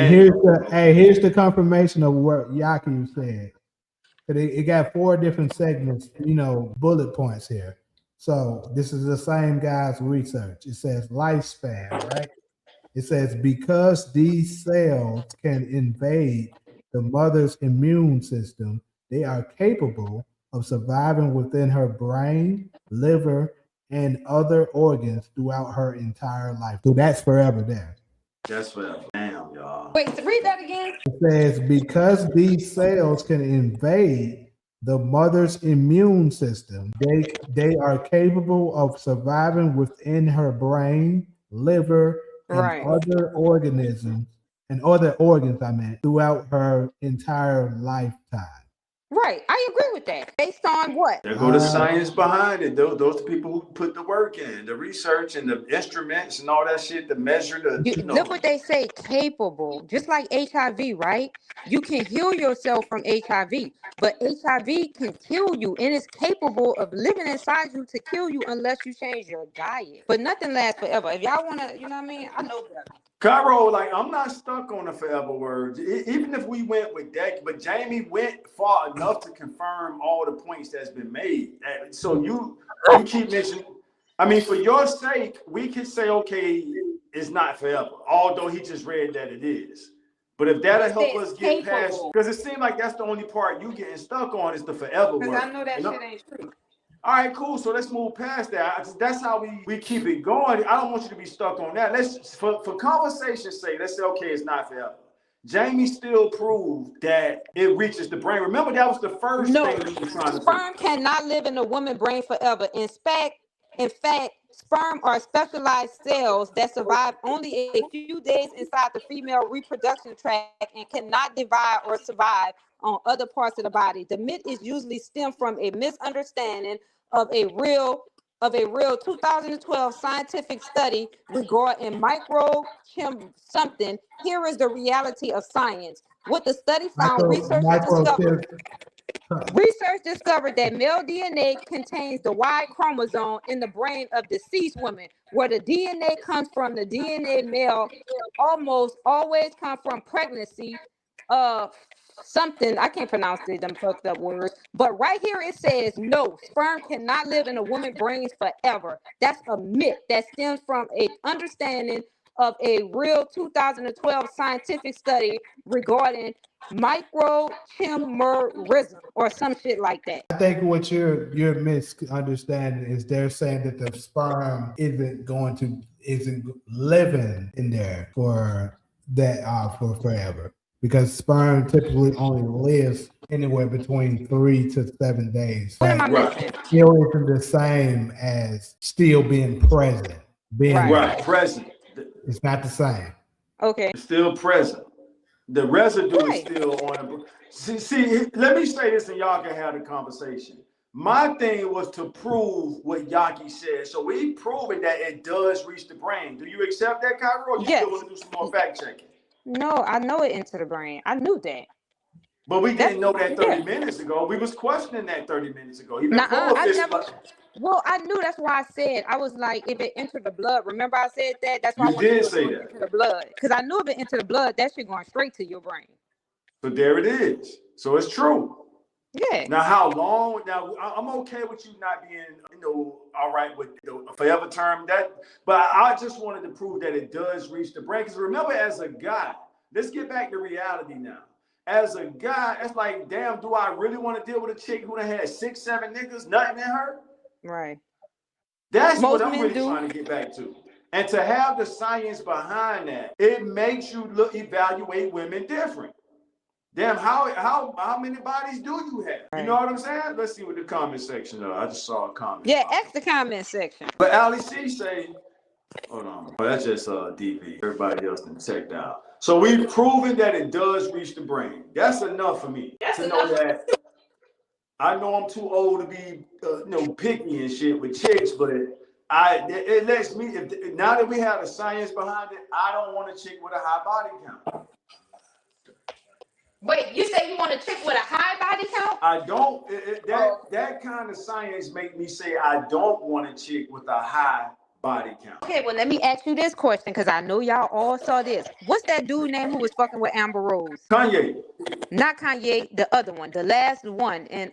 here's the confirmation of what Yaki said. It got 4 different segments, bullet points here. So this is the same guy's research. It says lifespan, right? It says because these cells can invade the mother's immune system, they are capable of surviving within her brain, liver, and other organs throughout her entire life. So that's forever there. That's forever. Damn, y'all. Wait, read that again. It says because these cells can invade the mother's immune system, they are capable of surviving within her brain, liver, and Right. other organisms and other organs, throughout her entire lifetime. Right. I agree with that. Based on what? There go the science behind it. Those people who put the work in, the research and the instruments and all that shit to measure the. Look what they say, capable. Just like HIV, right? You can heal yourself from HIV, but HIV can kill you, and it's capable of living inside you to kill you unless you change your diet. But nothing lasts forever. If y'all want to, you know what I mean? I know better. Cairo, like, I'm not stuck on the forever words. Even if we went with that, but Jamie went far enough to confirm all the points that's been made. So you keep mentioning, I mean, for your sake, we could say, okay, it's not forever, although he just read that it is. But if that'll help us get past, because it seems like that's the only part you getting stuck on is the forever word. Because I know that shit ain't true. All right, cool. So let's move past that. That's how we keep it going. I don't want you to be stuck on that. Let's, for conversation's sake, let's say, okay, it's not forever. Jamie still proved that it reaches the brain. Remember, that was the first thing we were trying to sperm cannot live in a woman's brain forever. In fact, sperm are specialized cells that survive only a few days inside the female reproduction tract and cannot divide or survive on other parts of the body. The myth is usually stemmed from a misunderstanding of a real 2012 scientific study regarding microchim something. Here is the reality of science. What the study found, research discovered that male DNA contains the Y chromosome in the brain of deceased women. Where the DNA comes from, the DNA male almost always come from pregnancy. Something I can't pronounce it, them fucked up words. But right here it says no, sperm cannot live in a woman's brains forever. That's a myth that stems from a understanding of a real 2012 scientific study regarding microchimerism or some shit like that. I think what you're misunderstanding is they're saying that the sperm isn't living in there for forever. Because sperm typically only lives anywhere between 3 to 7 days. What am I missing? Still isn't the same as still being present. Present. It's not the same. Okay. It's still present. The residue is still on the. See, let me say this and y'all can have the conversation. My thing was to prove what Yaki said. So we proving that it does reach the brain. Do you accept that, Cairo? Or you still want to do some more fact checking? No, I know it into the brain. I knew that. But we didn't know that 30 minutes ago. We was questioning that 30 minutes ago. Well, I knew. That's why I said, I was like, if it entered the blood. Remember I said that? That's why you did say that. Into the blood. Because I knew if it entered the blood, that shit going straight to your brain. So there it is. So it's true. Yeah. Now, how long? Now, I'm okay with you not being, all right with the forever term. But I just wanted to prove that it does reach the brain. Because remember, as a guy, let's get back to reality now. As a guy, it's like, damn, do I really want to deal with a chick who done had 6, 7 niggas, nothing in her? Right. That's what I'm really trying to get back to. And to have the science behind that, it makes you evaluate women different. Damn, how many bodies do you have? Right. You know what I'm saying? Let's see what the comment section is. I just saw a comment. Yeah, X the comment section. But Ali C say, hold on. Oh, that's just DV. Everybody else done checked out. So we've proven that it does reach the brain. That's enough for me to know that. I know I'm too old to be, picky and shit with chicks, but it lets me. Now that we have the science behind it, I don't want a chick with a high body count. Wait, you say you want a chick with a high body count? I don't. That kind of science make me say I don't want a chick with a high body count. Okay, well, let me ask you this question because I know y'all all saw this. What's that dude name who was fucking with Amber Rose? Kanye. Not Kanye, the other one, the last one. And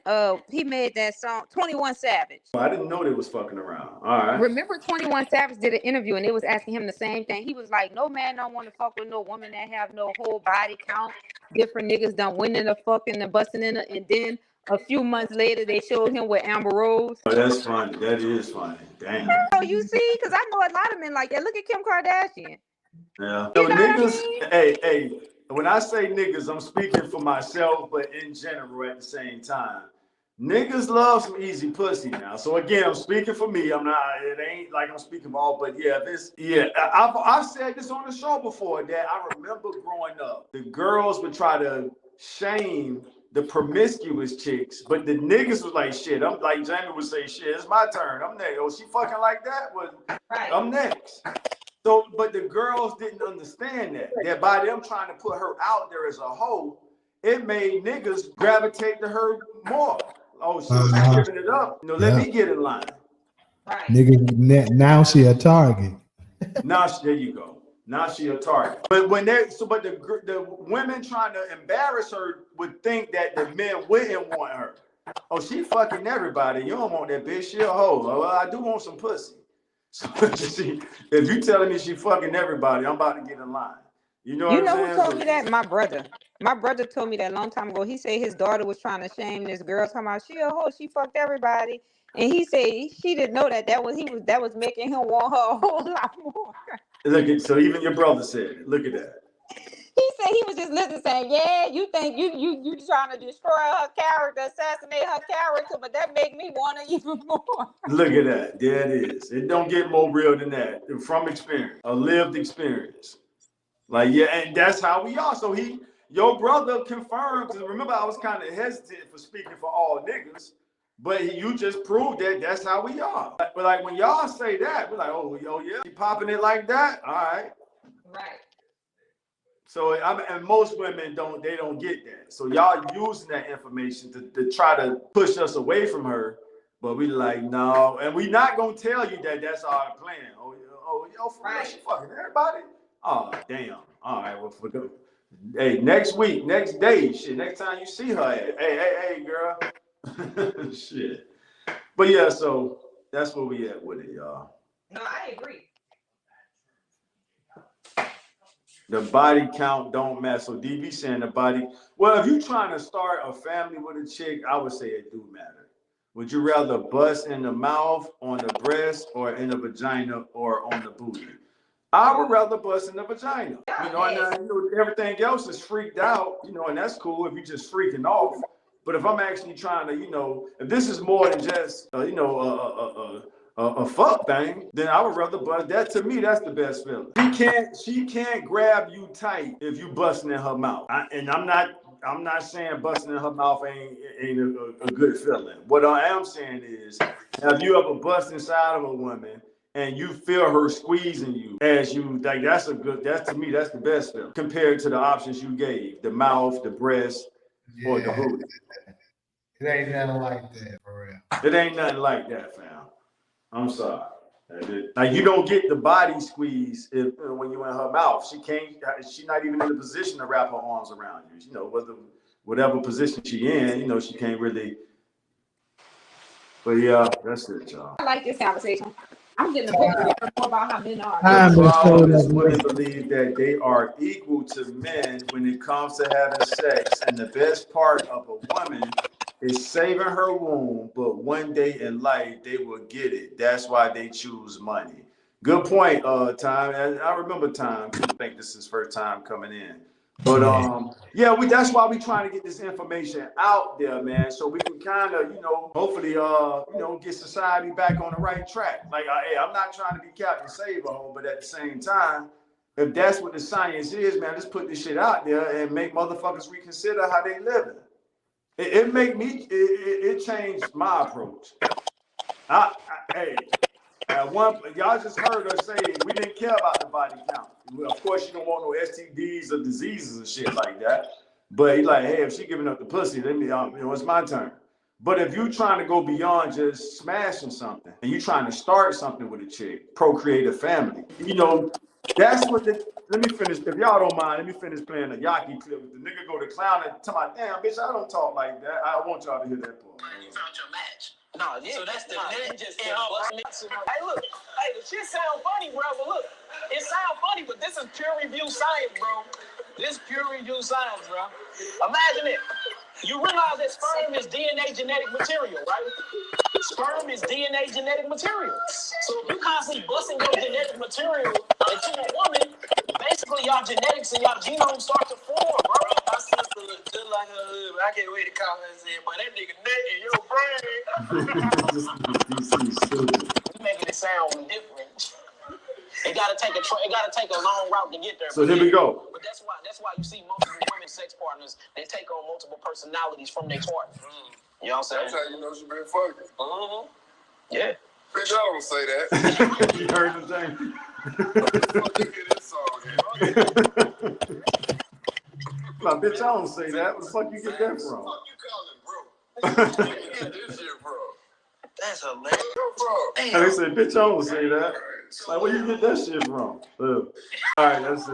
he made that song, 21 Savage. I didn't know they was fucking around. All right. Remember 21 Savage did an interview and they was asking him the same thing. He was like, no man don't want to fuck with no woman that have no whole body count. Different niggas done winning the fucking and busting in it. And then a few months later, they showed him with Amber Rose. Oh, that's funny. That is funny. Damn. Oh, you see? Because I know a lot of men like that. Look at Kim Kardashian. Yeah. You So know what I niggas, mean? hey, when I say niggas, I'm speaking for myself, but in general at the same time. Niggas love some easy pussy now. So again, I'm speaking for me. It ain't like I'm speaking for all, but I've said this on the show before that I remember growing up, the girls would try to shame the promiscuous chicks, but the niggas was like, shit, I'm like, Jamie would say, shit, it's my turn. I'm next. Oh, she fucking like that? Well, Right. I'm next. So, but the girls didn't understand that by them trying to put her out there as a hoe, it made niggas gravitate to her more. Oh, she's giving it up. Let me get in line. Right. Nigga, now she a target. There you go. Now she a target. But the women trying to embarrass her would think that the men wouldn't want her. Oh, she fucking everybody. You don't want that bitch. She a hoe. Well, I do want some pussy. So if you telling me she fucking everybody, I'm about to get in line. You know what I'm saying? Who told me that? My brother. My brother told me that a long time ago. He said his daughter was trying to shame this girl, talking about she a hoe, she fucked everybody. And he said she didn't know that that was making him want her a whole lot more. So even your brother said it. Look at that. He said he was just listening, saying, "Yeah, you think you trying to destroy her character, assassinate her character, but that make me want her even more." Look at that. There it is. It don't get more real than that. From experience, a lived experience. Like, yeah, and that's how we are. So your brother confirmed, because remember I was kind of hesitant for speaking for all niggas, but you just proved that that's how we are. But like when y'all say that, we're like, oh yeah, she popping it like that? All right. Right. So and most women don't get that. So y'all using that information to try to push us away from her, but we like no, and we not gonna tell you that that's our plan. Oh, for real, she fucking everybody. Oh damn. All right, well for good. Hey, next week, next day, shit. Next time you see her, hey, girl. Shit. But yeah, so that's where we at with it, y'all. No, I agree. The body count don't matter. So DB saying the body. Well, if you trying to start a family with a chick, I would say it do matter. Would you rather bust in the mouth, on the breast, or in the vagina, or on the booty? I would rather bust in the vagina. And everything else is freaked out, and that's cool if you're just freaking off. But if I'm actually trying to, if this is more than just, a fuck thing, then I would rather bust. That to me, that's the best feeling. She can't grab you tight if you busting in her mouth. I'm not saying busting in her mouth ain't a good feeling. What I am saying is, have you ever bust inside of a woman and you feel her squeezing you as you like? That's to me, that's the best feeling compared to the options you gave: the mouth, the breast, or the booty. It ain't nothing like that for real. It ain't nothing like that, fam. I'm sorry. Like you don't get the body squeeze when you in her mouth. She's not even in a position to wrap her arms around you. Whatever position she in, she can't really. But yeah, that's it, y'all. I like this conversation. I'm getting a picture more about how men are. The problem is women believe that they are equal to men when it comes to having sex, and the best part of a woman is saving her womb, but one day in life they will get it. That's why they choose money. Good point, Time. And I remember Time. I think this is his first time coming in. But that's why we trying to get this information out there, man, so we can kind of, hopefully, get society back on the right track. Like, hey, I'm not trying to be Captain Save-A-Hole, but at the same time, if that's what the science is, man, just put this shit out there and make motherfuckers reconsider how they living. It changed my approach. Y'all just heard us say we didn't care about the body count. Of course, you don't want no STDs or diseases and shit like that. But he's like, hey, if she giving up the pussy, then it's my turn. But if you're trying to go beyond just smashing something and you're trying to start something with a chick, procreate a family, you know, that's what the, let me finish. If y'all don't mind, let me finish playing the Yaki clip. The nigga go to clown and tell my damn bitch, I don't talk like that. I want y'all to hear that part. You found your match. No, yeah, so that's the net just hey, look, hey, the shit sound funny, bro, but look, it sound funny, but this is pure review science, bro. This pure review science, bro. Imagine it. You realize that sperm is DNA genetic material, right? Sperm is DNA genetic material. So if you constantly busting your genetic material into a woman, basically y'all genetics and y'all genome start to form, bro. My sister look just like her husband. I can't wait to call her and say, but that nigga naked, your brain. You making it sound different. It gotta take a long route to get there. So here we go. But that's why you see multiple women sex partners, they take on multiple personalities from their partner. You know what I'm saying? That's how you know she been fucking. Mm-hmm. Yeah. Bitch, I don't say that. You heard the thing. Fuck you hear this song here. Nah, bitch, I don't say that. Where the fuck you get that from? What the fuck you calling, bro? Where you get this shit from? That's hilarious. Bro. And they said, bitch, I don't say that. Like, where you get that shit from? All right, that's it.